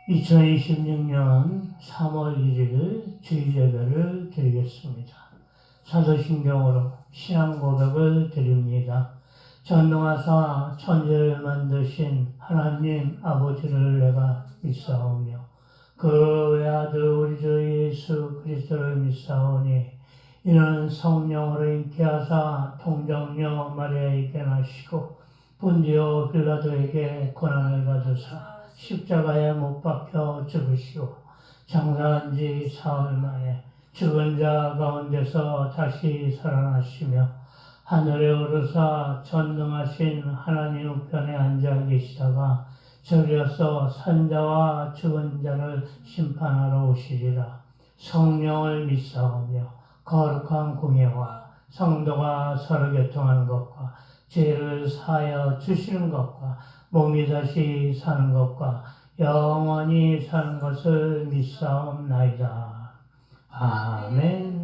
2026년 3월 1일 주일 예배를 드리겠습니다. 사도신경으로 신앙 고백을 드립니다. 전능하사 천지를 만드신 하나님 아버지를 내가 믿사오며 그 외아들 우리 주 예수 그리스도를 믿사오니 이는 성령으로 잉태하사 통정녀 마리아에게 나시고 본디오 빌라도에게 고난을 받으사 십자가에 못 박혀 죽으시고 장사한 지 사흘 만에 죽은 자 가운데서 다시 살아나시며 하늘에 오르사 전능하신 하나님 우편에 앉아 계시다가 저리어서 산자와 죽은 자를 심판하러 오시리라. 성령을 믿사오며 거룩한 공예와 성도가 서로 교통하는 것과 죄를 사하여 주시는 것과 몸이 다시 사는 것과 영원히 사는 것을 믿사옵나이다. 아멘.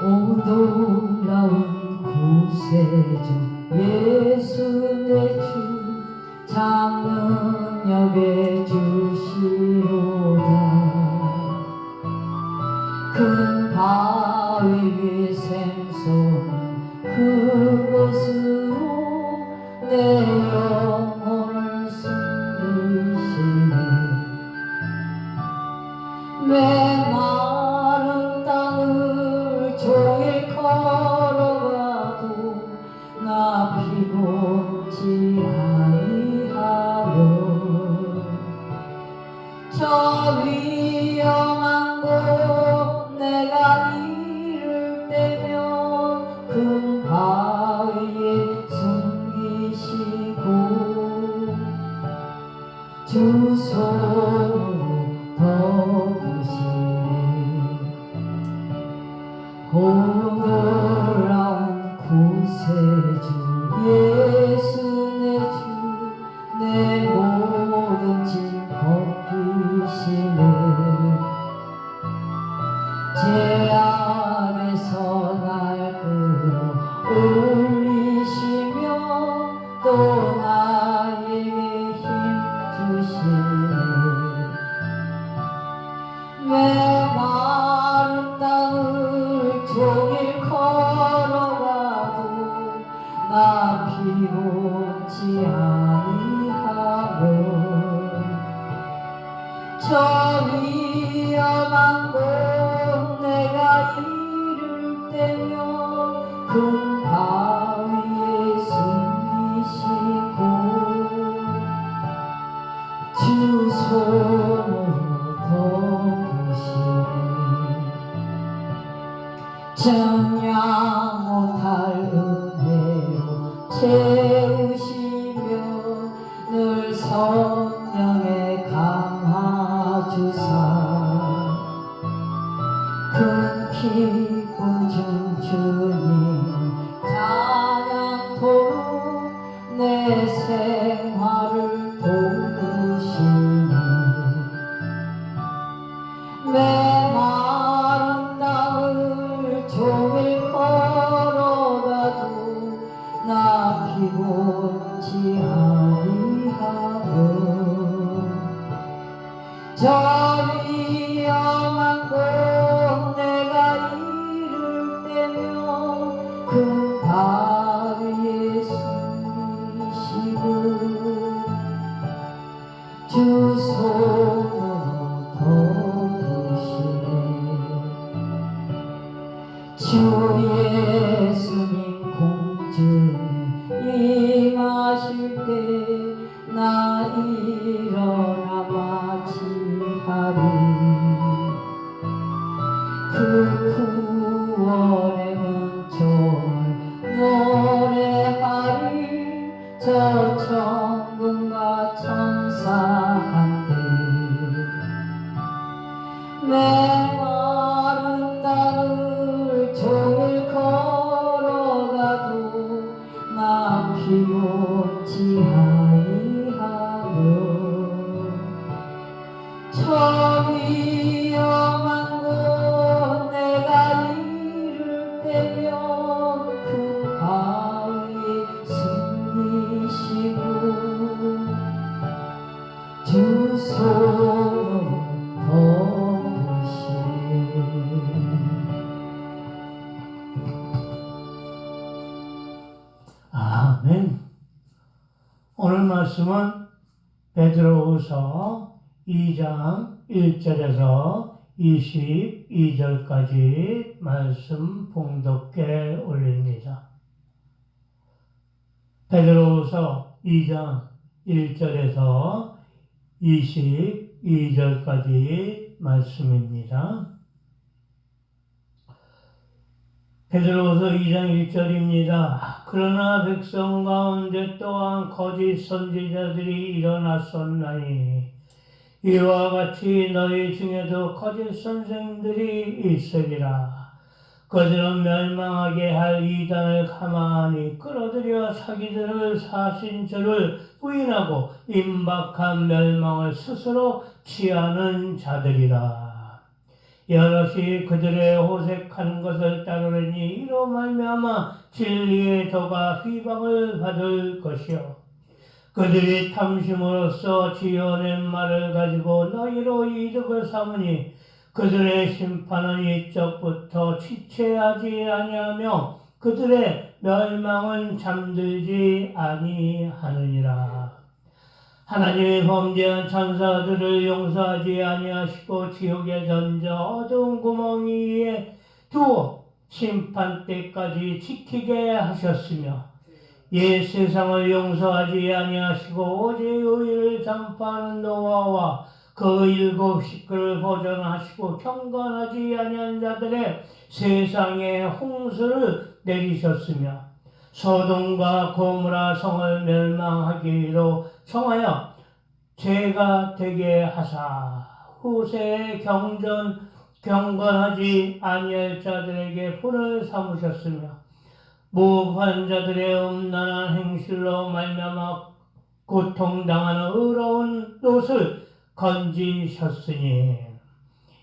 오 놀라운 구세주 예수 내 주 장능력에 주시로다. 큰 바위 위 샘솟는 그곳으로 내 영혼을 숨기시네. 메마른 땅을 종일 걸어가도 나 피곤치 아니하며 저 위험한 곳 내가 이를 때면 큰 바위에 숨기시고 주 손으로 덮으시네. 오 놀라운 구세주 예수 내 주 내 모든 짐 벗기시네. 제 안에서 날 끌어 올리시며 또 나에게 힘 주시네. 메마른 땅을 종일 걸어가도 나 피곤치 아니하며 저 위험한 곳 내가 이를 때면 큰 바위에 숨기시고 주 손으로 덮으시네. 정량 못할 은혜로 채우시며 늘 성령에 감화주사 큰 기쁨 준 주님 찬양토록 내 생활을 도우시네. 메마른 땅을 종일 걸어가도 나 피곤치 아니하며 저 위험한 곳 내가 이를 때면 큰 바위에 숨기시고 주 손으로 덮으시네. 주 예수님 공중에 임하실 때 나 일어나 맞이하리. 그 구원의 은총을 노래하리. 저 천군과 천사한테 메마른 땅을 종일 걸어 주 손으로 도우시. 아멘. 오늘 말씀은 베드로후서 2장 1절에서 22절까지 말씀 봉독해 올립니다. 베드로후서 2장 1절에서 22절까지 말씀입니다. 베드로후서 2장 1절입니다. 그러나 백성 가운데 또한 거짓 선지자들이 일어났었나니 이와 같이 너희 중에도 거짓 선생들이 있으리라. 그들은 멸망하게 할 이단을 가만히 끌어들여 자기들을 사신 저를 부인하고 임박한 멸망을 스스로 취하는 자들이라. 여럿이 그들의 호색하는 것을 따르려니 이로 말미암아 진리의 도가 비방을 받을 것이요 그들이 탐심으로써 지어낸 말을 가지고 너희로 이득을 삼으니 그들의 심판은 이적부터 지체하지 아니하며 그들의 멸망은 잠들지 아니하느니라. 하나님의 범죄한 천사들을 용서하지 아니하시고 지옥에 던져 어두운 구멍 위에 두어 심판 때까지 지키게 하셨으며 옛 세상을 용서하지 아니하시고 오직 의를 전파하는 노아와 그 7 식구를 보존하시고 경건하지 아니한 자들의 세상에 홍수를 내리셨으며 소돔과 고모라 성을 멸망하기로 정하여 죄가 되게 하사 후세에 경건하지 아니할 자들에게 분을 삼으셨으며 무고한 자들의 음란한 행실로 말미암아 고통당하는 의로운 롯을 건지셨으니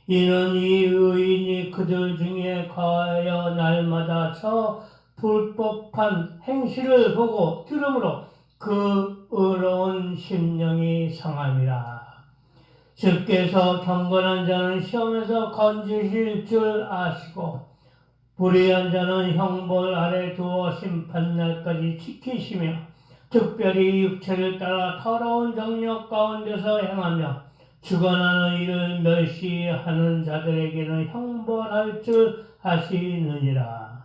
이는 이 의인이 그들 중에 거하여 날마다 저 불법한 행실을 보고 들음으로 그 의로운 심령이 상함이라. 주께서 경건한 자는 시험에서 건지실 줄 아시고 불의한 자는 형벌 아래 두어 심판날까지 지키시며 특별히 육체를 따라 더러운 정욕 가운데서 행하며 주관하는 일을 멸시하는 자들에게는 형벌할 줄 아시느니라.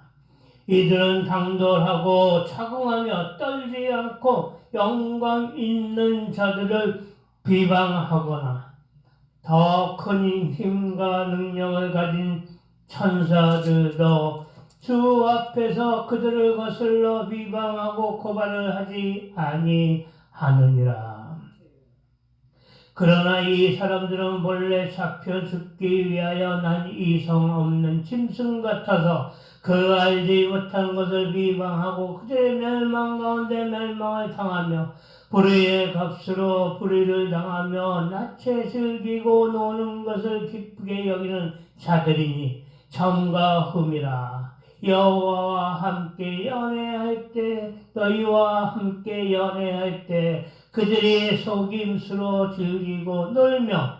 이들은 당돌하고 차공하며 떨지 않고 영광 있는 자들을 비방하거나 더 큰 힘과 능력을 가진 천사들도 주 앞에서 그들을 거슬러 비방하고 고발을 하지 아니하느니라. 그러나 이 사람들은 본래 잡혀 죽기 위하여 난 이성 없는 짐승 같아서 그 알지 못한 것을 비방하고 그들의 멸망 가운데 멸망을 당하며 불의의 값으로 불의를 당하며 낯에 즐기고 노는 것을 기쁘게 여기는 자들이니 점과 흠이라. 여호와와 함께 연애할 때 너희와 함께 연애할 때 그들이 속임수로 즐기고 놀며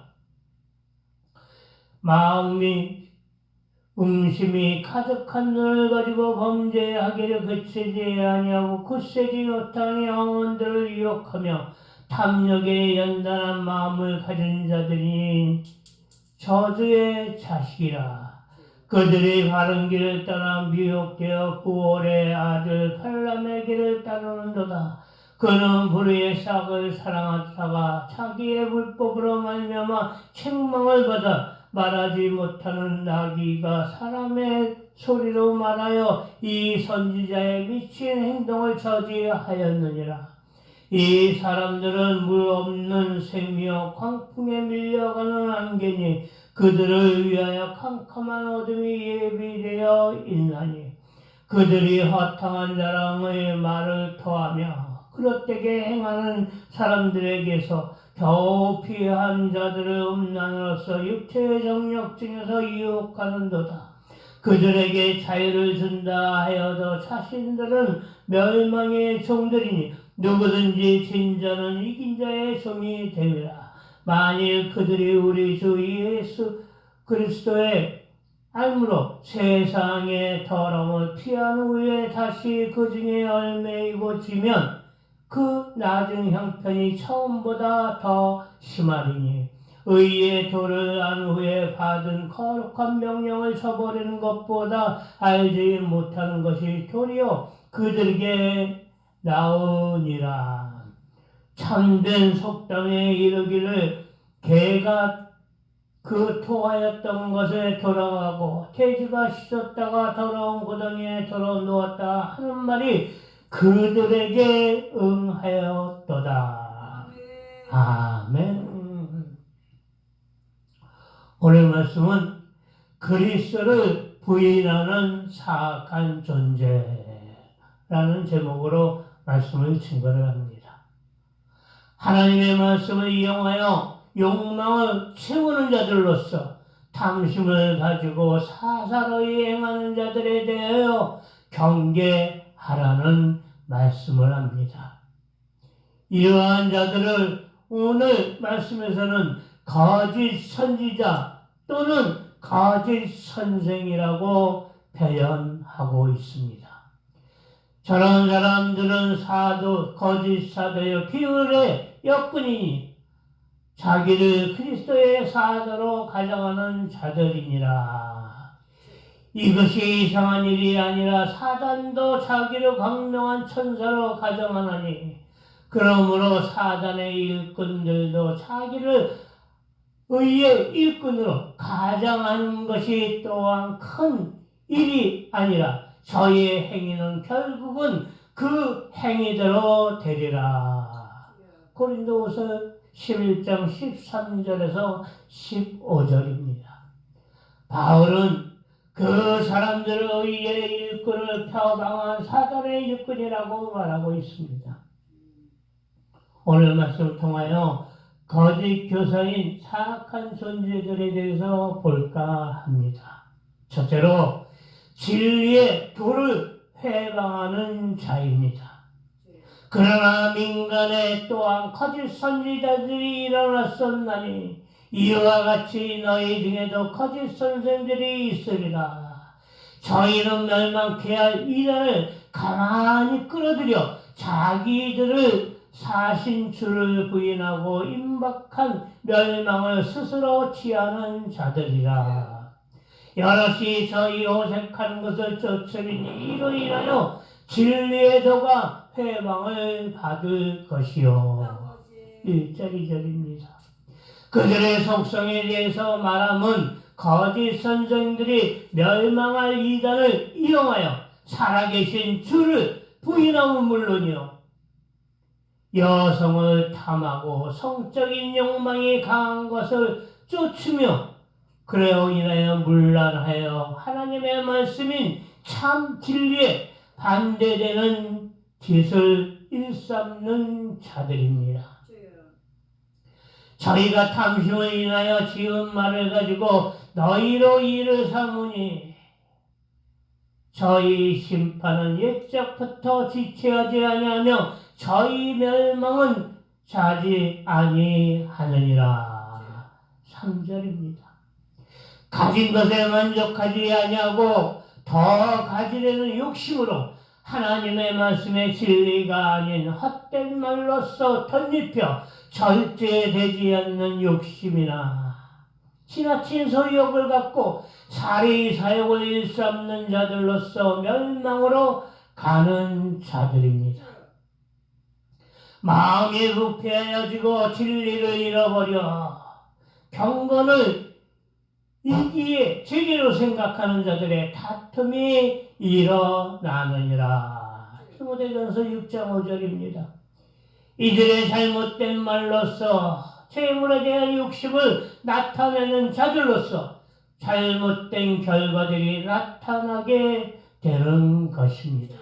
마음이 음심이 가득한 눈을 가지고 범죄하기를 그치지 아니하고 굳세지 못한 영혼들을 유혹하며 탐욕에 연단한 마음을 가진 자들이 저주의 자식이라. 그들이 바른 길을 떠나 미혹되어 부올의 아들 발람의 길을 따르는도다. 그는 불의의 싹을 사랑하다가 자기의 불법으로 말미암아 책망을 받아 말하지 못하는 나귀가 사람의 소리로 말하여 이 선지자의 미친 행동을 저지하였느니라. 이 사람들은 물 없는 샘이요 광풍에 밀려가는 안개니 그들을 위하여 캄캄한 어둠이 예비되어 있나니 그들이 허탕한 자랑의 말을 토하며 그릇되게 행하는 사람들에게서 겨우 피한 자들을 음란으로서 육체의 정욕 중에서 유혹하는도다. 그들에게 자유를 준다 하여도 자신들은 멸망의 종들이니 누구든지 진 자는 이긴 자의 종이 됨이라. 만일 그들이 우리 주 예수 그리스도의 알므로 세상의 더러움을 피한 후에 다시 그 중에 얽매이고 지면 그 나중 형편이 처음보다 더 심하리니 의의 도를 안 후에 받은 거룩한 명령을 저버리는 것보다 알지 못하는 것이 도리어 그들에게 나으니라. 참된 속담에 이르기를 개가 그 토하였던 것에 돌아가고 돼지가 씻었다가 더러운 고덩이에 돌아 누웠다 하는 말이 그들에게 응하였도다. 아멘. 오늘 말씀은 그리스도를 부인하는 사악한 존재라는 제목으로 말씀을 증거를 합니다. 하나님의 말씀을 이용하여 욕망을 채우는 자들로서 탐심을 가지고 사사로이 행하는 자들에 대하여 경계하라는 말씀을 합니다. 이러한 자들을 오늘 말씀에서는 거짓 선지자 또는 거짓 선생이라고 표현하고 있습니다. 저런 사람들은 사도, 거짓 사도요 비율의 역군이니 자기를 그리스도의 사도로 가정하는 자들이니라. 이것이 이상한 일이 아니라 사단도 자기를 광명한 천사로 가정하나니 그러므로 사단의 일꾼들도 자기를 의의 일꾼으로 가정하는 것이 또한 큰 일이 아니라 저희의 행위는 결국은 그 행위대로 되리라. 고린도후서 11장 13절에서 15절입니다. 바울은 그 사람들의 의의 일꾼을 표방한 사단의 일꾼이라고 말하고 있습니다. 오늘 말씀을 통하여 거짓 교사인 사악한 존재들에 대해서 볼까 합니다. 첫째로 진리의 도를 회방하는 자입니다. 그러나 민간에 또한 거짓 선지자들이 일어났었나니 이와 같이 너희 중에도 거짓 선생들이 있으리라. 저희는 멸망케 할 이단을 가만히 끌어들여 자기들을 사신주를 부인하고 임박한 멸망을 스스로 취하는 자들이라. 여럿이 저희 호색하는 것을 쫓으리니 이로 인하여 진리의 도가 회방을 받을 것이요. 1절 2절입니다. 그들의 속성에 대해서 말함은 거짓 선생들이 멸망할 이단을 이용하여 살아계신 주를 부인하면 물론이요 여성을 탐하고 성적인 욕망이 강한 것을 쫓으며 그래로 인하여 문란하여 하나님의 말씀인 참 진리에 반대되는 짓을 일삼는 자들입니다. 저희가 탐심을 인하여 지은 말을 가지고 너희로 이를 삼으니 저희 심판은 옛적부터 지체하지 아니하며 저희 멸망은 자지 아니하느니라. 3절입니다. 가진 것에 만족하지 아니하고 더 가지려는 욕심으로 하나님의 말씀의 진리가 아닌 헛된 말로써 덧입혀 절제되지 않는 욕심이나 지나친 소욕을 갖고 사리 사욕을 일삼는 자들로서 멸망으로 가는 자들입니다. 마음이 부패하여지고 진리를 잃어버려 경건을 이기에 제기로 생각하는 자들의 다툼이 일어나느니라. 디모데전서 6장 5절입니다. 이들의 잘못된 말로서 재물에 대한 욕심을 나타내는 자들로서 잘못된 결과들이 나타나게 되는 것입니다.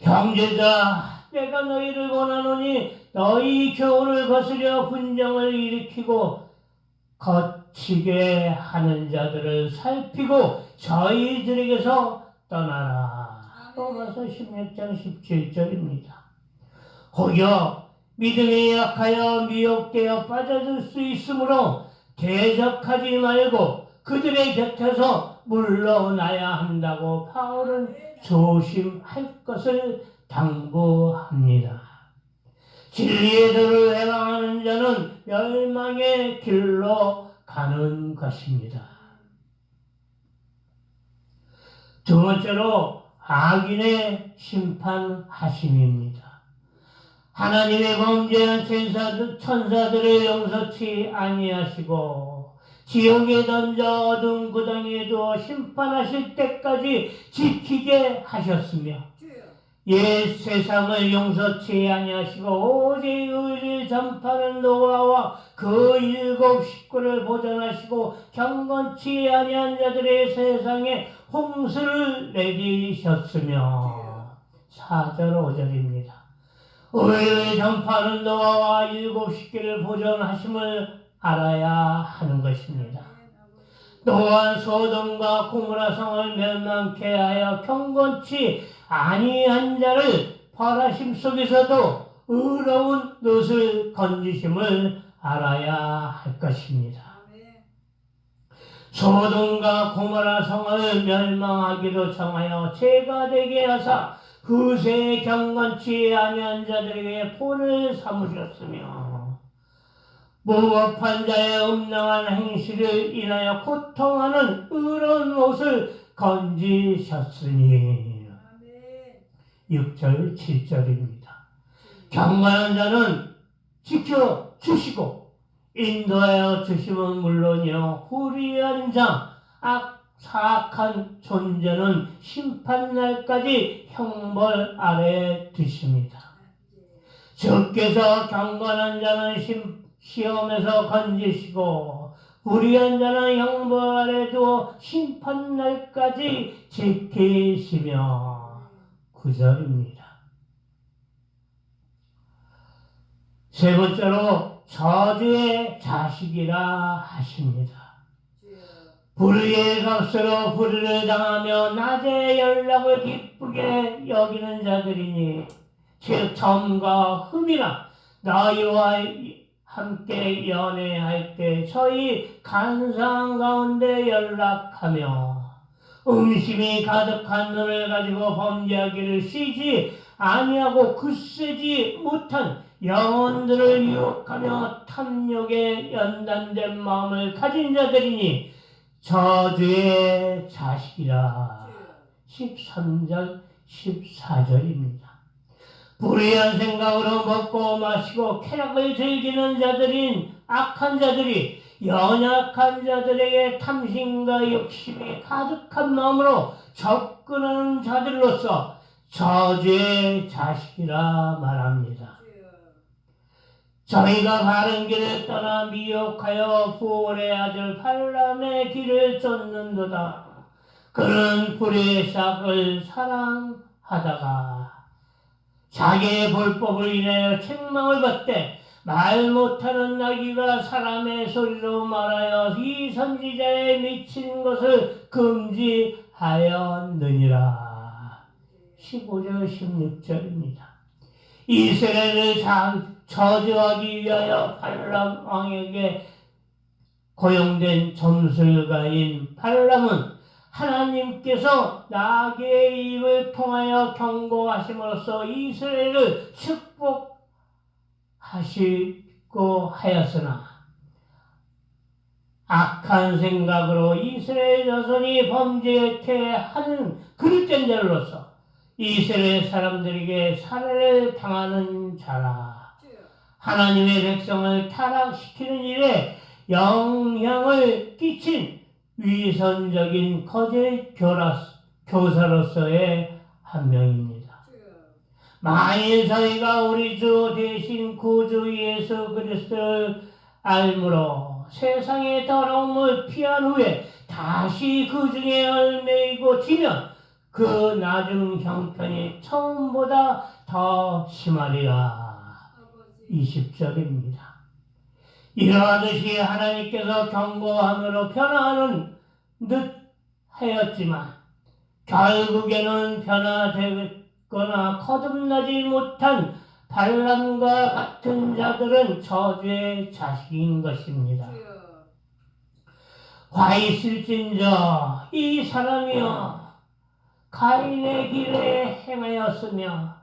형제자, 내가 너희를 권하노니 너희 교훈을 거스려 분쟁을 일으키고 거치게 하는 자들을 살피고 저희들에게서 떠나라. 로마서 16장 17절입니다. 혹여 믿음이 약하여 미혹되어 빠져들 수 있으므로 대적하지 말고 그들의 곁에서 물러나야 한다고 바울은 조심할 것을 당부합니다. 진리의 도를 회방하는 자는 멸망의 길로 가는 것입니다. 두 번째로 악인의 심판하심입니다. 하나님의 범죄한 천사들을 용서치 아니하시고 지옥에 던져 어두운 구덩이에 두어 심판하실 때까지 지키게 하셨으며 옛 세상을 용서치 아니하시고 오직 의를 전파하는 노아와 그 7 식구를 보존하시고 경건치 아니한 자들의 세상에 홍수를 내리셨으며 4절 5절입니다. 의를 전파하는 노아와 7 식구를 보존하심을 알아야 하는 것입니다. 또한 소돔과 고모라 성을 멸망케 하여 경건치 아니한 자를 벌하심 속에서도 의로운 롯을 건지심을 알아야 할 것입니다. 소돔과 고모라 성을 멸망하기로 정하여 죄가 되게 하사 그새 경건치 아니한 자들에게 본을 삼으셨으며 무법한 자의 음란한 행실을 인하여 고통하는 의로운 롯을 건지셨으니 6절 7절입니다. 경건한 자는 지켜주시고 인도하여 주심은 물론이요 불의한 자 사악한 존재는 심판날까지 형벌 아래 두십니다. 주께서 경건한 자는 시험에서 건지시고 불의한 자는 형벌 아래 두어 심판날까지 지키시며 9절입니다. 세 번째로 저주의 자식이라 하십니다. 불의의 값으로 불의를 당하며 낮에 연락을 기쁘게 여기는 자들이니 즉 점과 흠이라 너희와 함께 연애할 때 저희 간사한 가운데 연락하며 음심이 가득한 눈을 가지고 범죄하기를 쉬지 아니하고 굳세지 못한 영혼들을 유혹하며 탐욕에 연단된 마음을 가진 자들이니 저주의 자식이라. 13절 14절입니다. 불의한 생각으로 먹고 마시고 쾌락을 즐기는 자들인 악한 자들이 연약한 자들에게 탐심과 욕심이 가득한 마음으로 접근하는 자들로서 저주의 자식이라 말합니다. 저희가 바른 길을 떠나 미혹하여 부올의 아들 발람의 길을 쫓는도다. 그는 불의의 싹을 사랑하다가 자기의 불법을 인하여 책망을 받되 말 못하는 나귀가 사람의 소리로 말하여 이 선지자의 미친 것을 금지하였느니라. 15절 16절입니다. 이스라엘을 저주하기 위하여 발람 왕에게 고용된 점술가인 발람은 하나님께서 나귀의 입을 통하여 경고하심으로써 이스라엘을 축복하시고 하였으나 악한 생각으로 이스라엘 자손이 범죄케 하는 그릇된 자로서 이스라엘 사람들에게 살해를 당하는 자라. 하나님의 백성을 타락시키는 일에 영향을 끼친 위선적인 거짓 교사로서의 한 명입니다. 만일 저희가 우리 주 대신 구주 예수 그리스도를 알므로 세상의 더러움을 피한 후에 다시 그 중에 얽매이고 지면 그 나중 형편이 처음보다 더 심하리라. 20절입니다. 이러하듯이 하나님께서 경고함으로 변화하는 듯 하였지만 결국에는 변화되거나 거듭나지 못한 발람과 같은 자들은 저주의 자식인 것입니다. 화 있을진저 이 사람이여 가인의 길에 행하였으며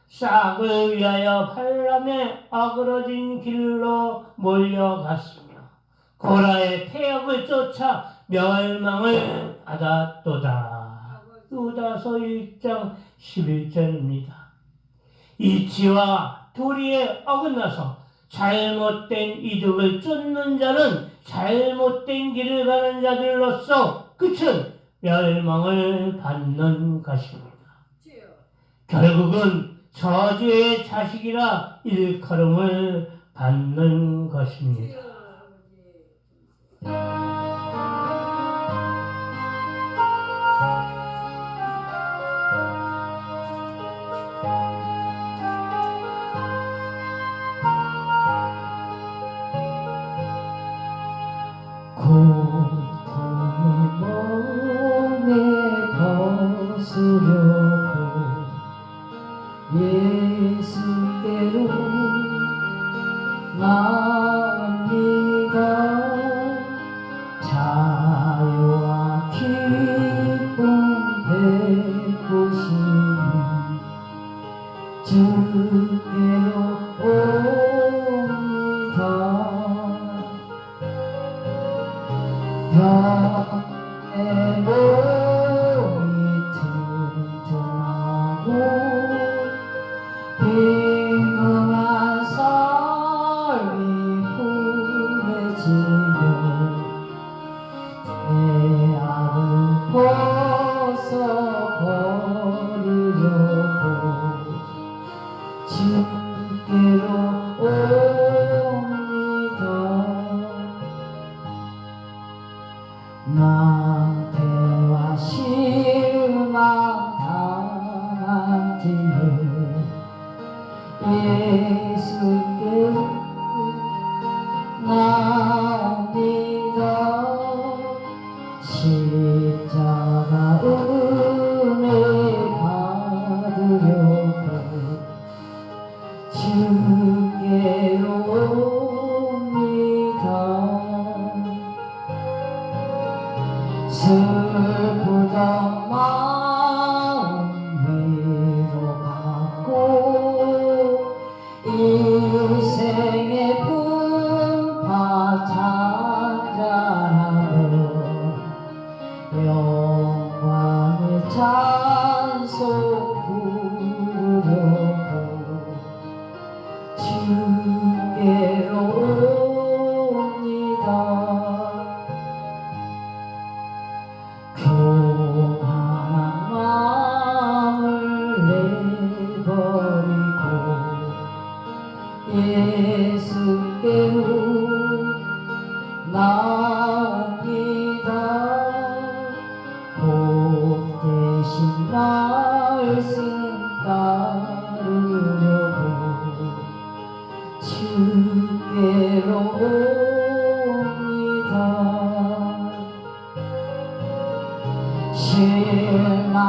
싹을 위하여 발람의 어그러진 길로 몰려갔으며 고라의 폐역을 쫓아 멸망을 받았도다. 유다서 1장 11절입니다. 이치와 도리에 어긋나서 잘못된 이득을 쫓는 자는 잘못된 길을 가는 자들로서 끝은 멸망을 받는 것입니다. 결국은 저주의 자식이라 일컬음을 받는 것입니다. 고통의 몸에 벗으려고 예수께로 나옵니다. 자유와 기쁨 베푸시니 주께로 옵니다. 병의 몸이 튼튼하고 빈궁한 삶이 후해지며 죄악을 벗어버리려고 주께로 옵니다. 낭패와 실망 당한 뒤에 예수께로 나옵니다. 십자가 은혜 받으려고 주께로 옵니다. 슬프던 마음 위로받고 인생의 풍파 찬잔하며 영광의 찬송 부르려고 주께로 옵니다. 교만한 마음을 내버리고 예수께로 나옵니다. 복 되신 말씀 따르려고 주께로 옵니다.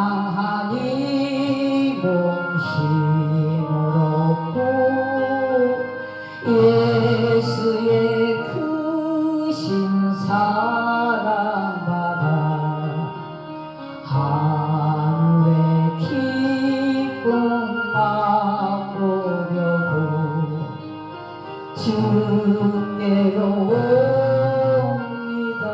실망하니 몸 힘을 얻고 예수의 크신 사랑 받아 하늘의 기쁨 맛보려고 주께로 옵니다.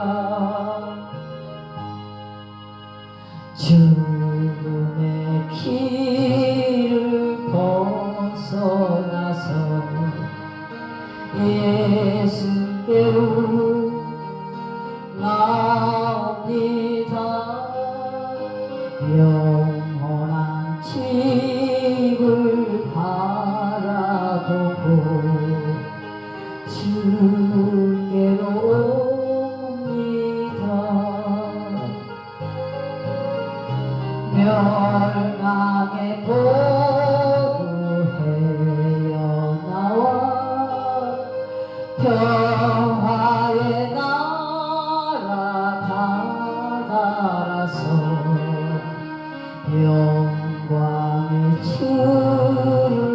죽음의 길을 벗어나서 예수께로 나옵니다. 영원한 집을 바라보고 주께로 옵니다. 멸망의 보루헤어 나와 평화의 나라 다다라서 영광의 주를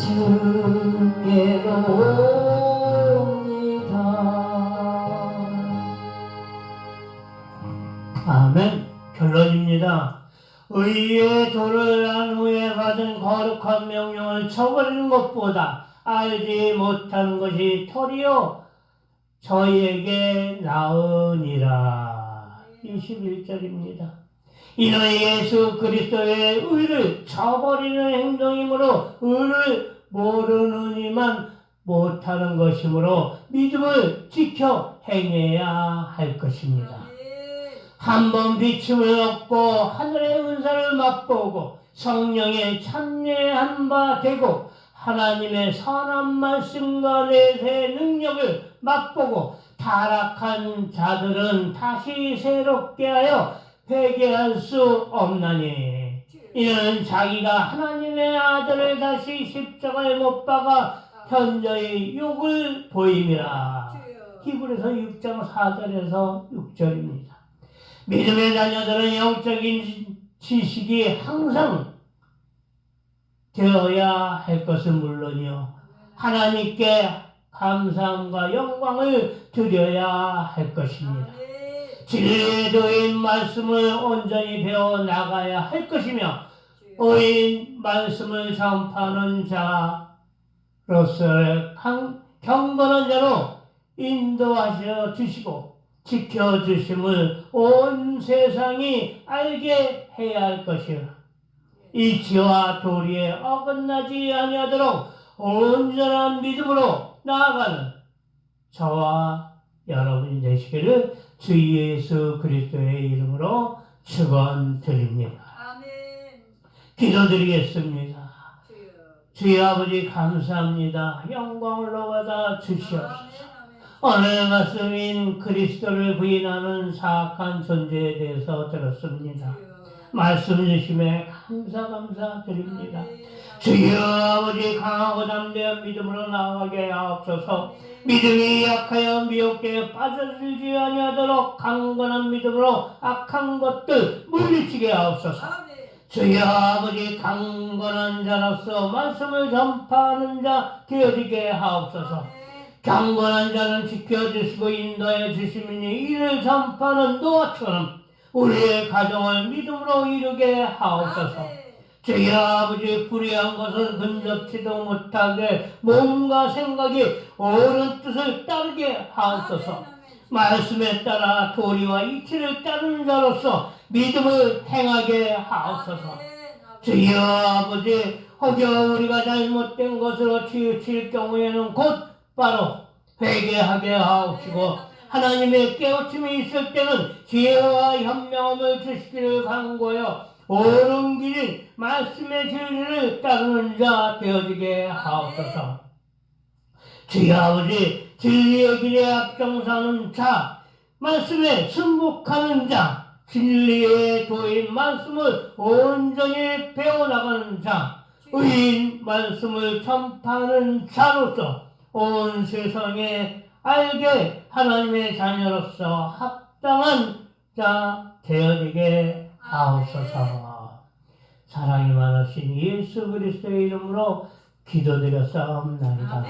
주께로 옵니다. 아멘. 결론입니다. 의의 도를 안 후에 받은 거룩한 명령을 저버리는 것보다 알지 못하는 것이 도리어 저희에게 나으니라. 21절입니다. 이는 예수 그리스도의 의를 저버리는 행동이므로 의를 모르는 이만 못하는 것이므로 믿음을 지켜 행해야 할 것입니다. 한번 비춤을 얻고 하늘의 은사를 맛보고 성령의 참여한 바 되고 하나님의 선한 말씀과 내세의 능력을 맛보고 타락한 자들은 다시 새롭게 하여 회개할 수 없나니 이는 자기가 하나님의 아들을 다시 십자가에 못 박아 현저히 욕을 보임이라. 히브리서 6장 4절에서 6절입니다. 믿음의 자녀들은 영적인 지식이 항상 되어야 할 것은 물론이요 하나님께 감사함과 영광을 드려야 할 것입니다. 진리의 도인 말씀을 온전히 배워 나가야 할 것이며 의인 말씀을 전파하는 자로서 경건한 자로 인도하셔 주시고 지켜주심을 온 세상이 알게 해야 할 것이라. 이치와 도리에 어긋나지 아니하도록 온전한 믿음으로 나아가는 저와 여러분이 되시기를 주 예수 그리스도의 이름으로 축원드립니다. 아멘. 기도드리겠습니다. 주여 아버지 감사합니다. 영광을 받아 주시옵소서. 오늘 말씀인 그리스도를 부인하는 사악한 존재에 대해서 들었습니다. 말씀 주심에 감사드립니다. 주여 아버지 강하고 담대한 믿음으로 나아가게 하옵소서. 믿음이 약하여 미혹에 빠져들지 아니하도록 강건한 믿음으로 악한 것들 물리치게 하옵소서. 주여 아버지 강건한 자로서 말씀을 전파하는 자 되어지게 하옵소서. 강건한 자는 지켜주시고 인도해 주시니 이를 전파하는 노아처럼 우리의 가정을 믿음으로 이루게 하옵소서. 주여 아버지 불의한 것은 근접치도 못하게 몸과 생각이 옳은 뜻을 따르게 하옵소서. 말씀에 따라 도리와 이치를 따르는 자로서 믿음을 행하게 하옵소서. 주여 아버지 혹여 우리가 잘못된 것으로 치우칠 경우에는 곧바로 회개하게 하옵시고 하나님의 깨우침이 있을 때는 지혜와 현명함을 주시기를 간구하여 옳은 길인 말씀의 진리를 따르는 자 되어지게 하옵소서. 주여 아버지 진리의 길에 앞장서는 자, 말씀에 순복하는 자, 진리의 도인 말씀을 온전히 배워나가는 자, 의인 말씀을 전파하는 자로서 온 세상에 알게 하나님의 자녀로서 합당한 자 되어지게 하옵소서. 사랑이 많으신 예수 그리스도의 이름으로 기도드렸사옵나이다.